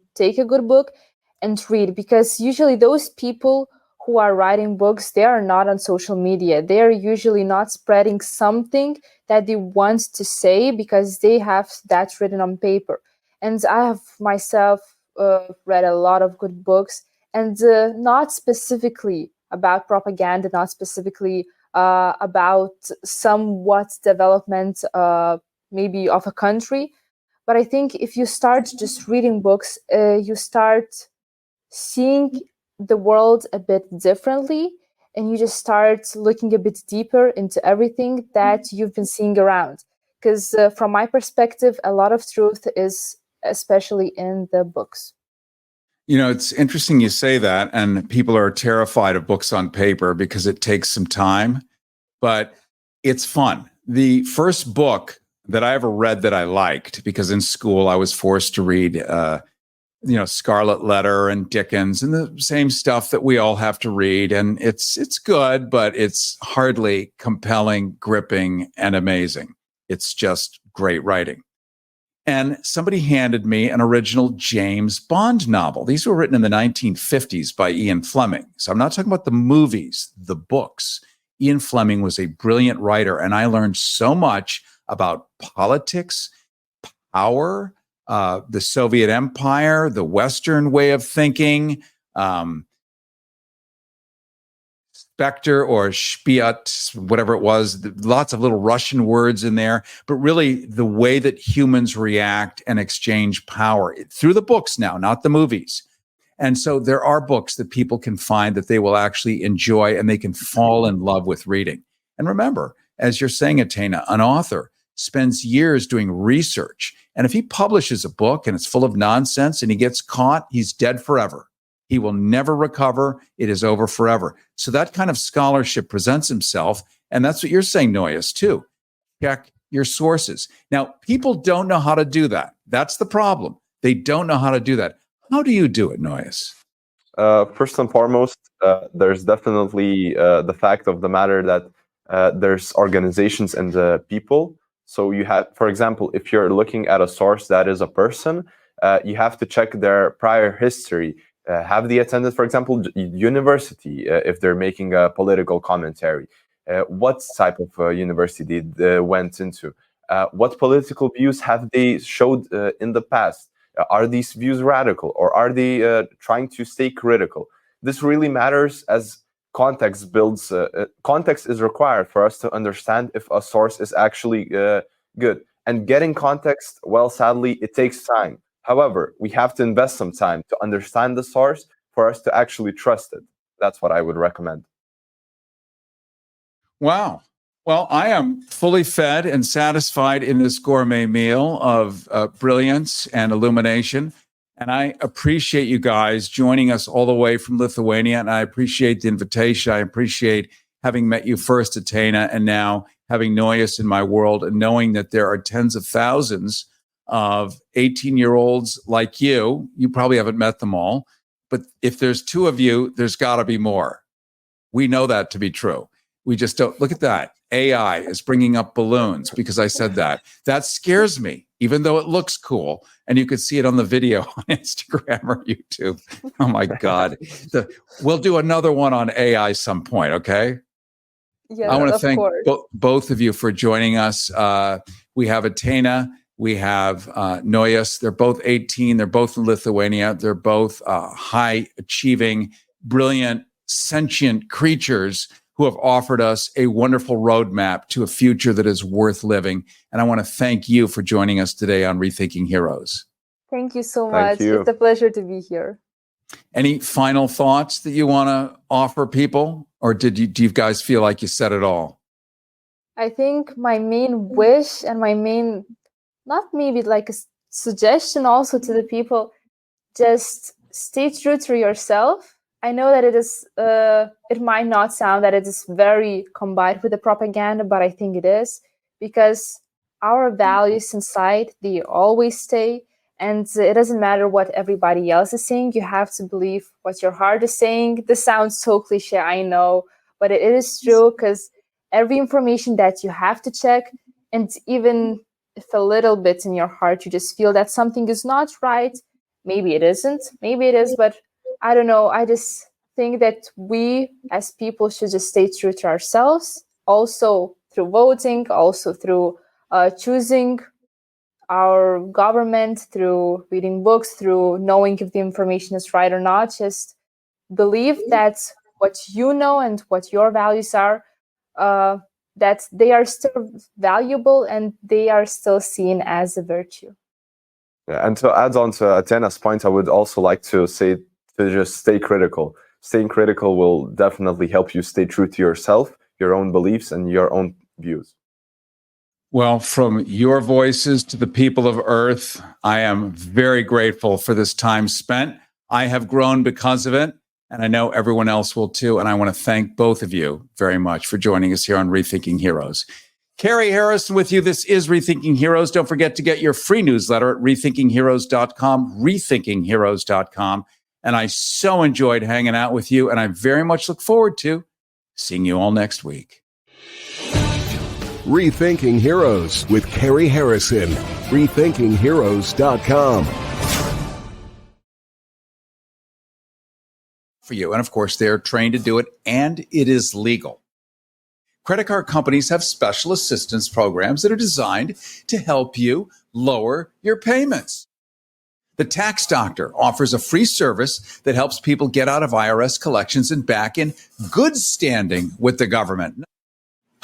read, because usually those people who are writing books, they are not on social media. They are usually not spreading something that they want to say because they have that written on paper. And I have myself read a lot of good books, and not specifically about propaganda, not specifically about somewhat development maybe of a country, But I think if you start just reading books, you start seeing the world a bit differently, and you just start looking a bit deeper into everything that you've been seeing around. Because from my perspective, a lot of truth is especially in the books. You know, it's interesting you say that, and people are terrified of books on paper because it takes some time, but it's fun. The first book that I ever read that I liked, because in school I was forced to read, Scarlet Letter and Dickens and the same stuff that we all have to read. And it's good, but it's hardly compelling, gripping, and amazing. It's just great writing. And somebody handed me an original James Bond novel. These were written in the 1950s by Ian Fleming. So I'm not talking about the movies, the books. Ian Fleming was a brilliant writer, and I learned so much about politics, power, the Soviet Empire, the Western way of thinking, Spectre or Spiat, whatever it was, lots of little Russian words in there, but really the way that humans react and exchange power through the books now, not the movies. And so there are books that people can find that they will actually enjoy and they can fall in love with reading. And remember, as you're saying, Atena, an author spends years doing research. And if he publishes a book and it's full of nonsense and he gets caught, he's dead forever. He will never recover. It is over forever. So that kind of scholarship presents himself. And that's what you're saying, Noyes, too. Check your sources. Now, people don't know how to do that. That's the problem. They don't know how to do that. How do you do it, Noyes? First and foremost, there's definitely the fact of the matter that there's organizations and people. So you have, for example, if you're looking at a source that is a person, you have to check their prior history. Have they attended, for example, university, if they're making a political commentary? What type of university they went into? What political views have they showed in the past? Are these views radical, or are they trying to stay critical? This really matters, as context builds. Context is required for us to understand if a source is actually good. And getting context, well, sadly, it takes time. However, we have to invest some time to understand the source for us to actually trust it. That's what I would recommend. Wow. Well, I am fully fed and satisfied in this gourmet meal of brilliance and illumination. And I appreciate you guys joining us all the way from Lithuania. And I appreciate the invitation. I appreciate having met you first, Atena, and now having Noyes in my world, and knowing that there are tens of thousands of 18-year-olds like you. You probably haven't met them all. But if there's two of you, there's got to be more. We know that to be true. We just don't. Look at that. AI is bringing up balloons because I said that. That scares me, even though it looks cool. And you could see it on the video on Instagram or YouTube. Oh, my God. We'll do another one on AI some point, okay? Yeah, I want to thank both of you for joining us. We have Atena. We have Noyes. They're both 18. They're both in Lithuania. They're both high-achieving, brilliant, sentient creatures who have offered us a wonderful roadmap to a future that is worth living. And I want to thank you for joining us today on Rethinking Heroes. Thank you so much. It's a pleasure to be here. Any final thoughts that you want to offer people? Or do you guys feel like you said it all? I think my main wish and my main, not maybe like a suggestion also to the people, just stay true to yourself. I know that it might not sound that it is very combined with the propaganda, but I think it is, because our values inside, they always stay. And it doesn't matter what everybody else is saying. You have to believe what your heart is saying. This sounds so cliche, I know, but it is true, because every information that you have to check, and even if a little bit in your heart, you just feel that something is not right, maybe it isn't, maybe it is, but I don't know. I just think that we as people should just stay true to ourselves, also through voting, also through choosing our government, through reading books, through knowing if the information is right or not. Just believe that what you know and what your values are, that they are still valuable and they are still seen as a virtue. Yeah, and to add on to Atena's point, I would also like to say to just stay critical. Staying critical will definitely help you stay true to yourself, your own beliefs, and your own views. Well, from your voices to the people of Earth, I am very grateful for this time spent. I have grown because of it, and I know everyone else will too. And I want to thank both of you very much for joining us here on Rethinking Heroes. Cary Harrison with you. This is Rethinking Heroes. Don't forget to get your free newsletter at rethinkingheroes.com, rethinkingheroes.com. And I so enjoyed hanging out with you, and I very much look forward to seeing you all next week. Rethinking Heroes with Cary Harrison. rethinkingheroes.com. For you. And of course, they're trained to do it, and it is legal. Credit card companies have special assistance programs that are designed to help you lower your payments. The Tax Doctor offers a free service that helps people get out of IRS collections and back in good standing with the government.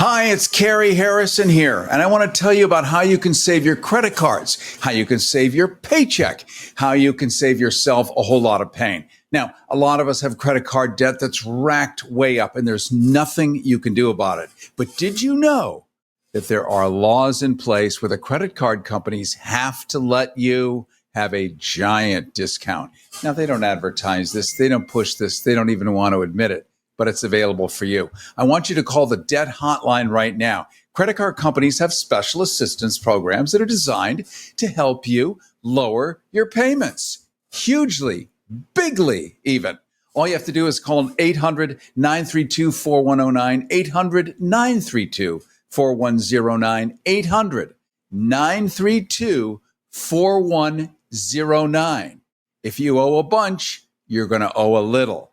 Hi, it's Cary Harrison here, and I want to tell you about how you can save your credit cards, how you can save your paycheck, how you can save yourself a whole lot of pain. Now, a lot of us have credit card debt that's racked way up, and there's nothing you can do about it. But did you know that there are laws in place where the credit card companies have to let you have a giant discount? Now, they don't advertise this. They don't push this. They don't even want to admit it, but it's available for you. I want you to call the debt hotline right now. Credit card companies have special assistance programs that are designed to help you lower your payments hugely, bigly even. All you have to do is call 800-932-4109, 800-932-4109, 800-932-4109. If you owe a bunch, you're going to owe a little.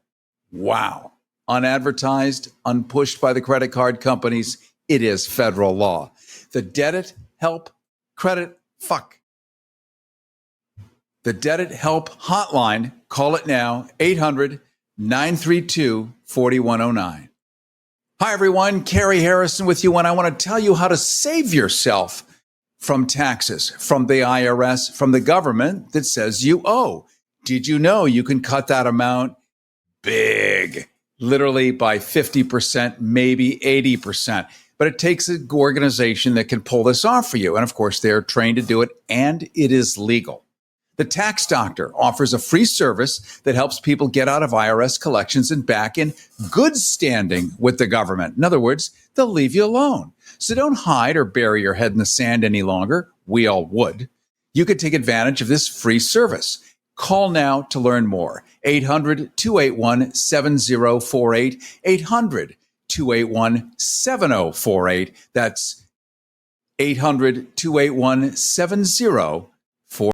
Wow. Unadvertised, unpushed by the credit card companies, it is federal law. The Debt It Help Credit Fuck. The Debt It Help hotline, call it now, 800-932-4109. Hi, everyone. Cary Harrison with you, and I want to tell you how to save yourself from taxes, from the IRS, from the government that says you owe. Did you know you can cut that amount big, literally by 50%, maybe 80%? But it takes an organization that can pull this off for you. And of course, they're trained to do it, and it is legal. The Tax Doctor offers a free service that helps people get out of IRS collections and back in good standing with the government. In other words, they'll leave you alone. So don't hide or bury your head in the sand any longer. We all would. You could take advantage of this free service. Call now to learn more. 800-281-7048, 800-281-7048. That's 800-281-7048.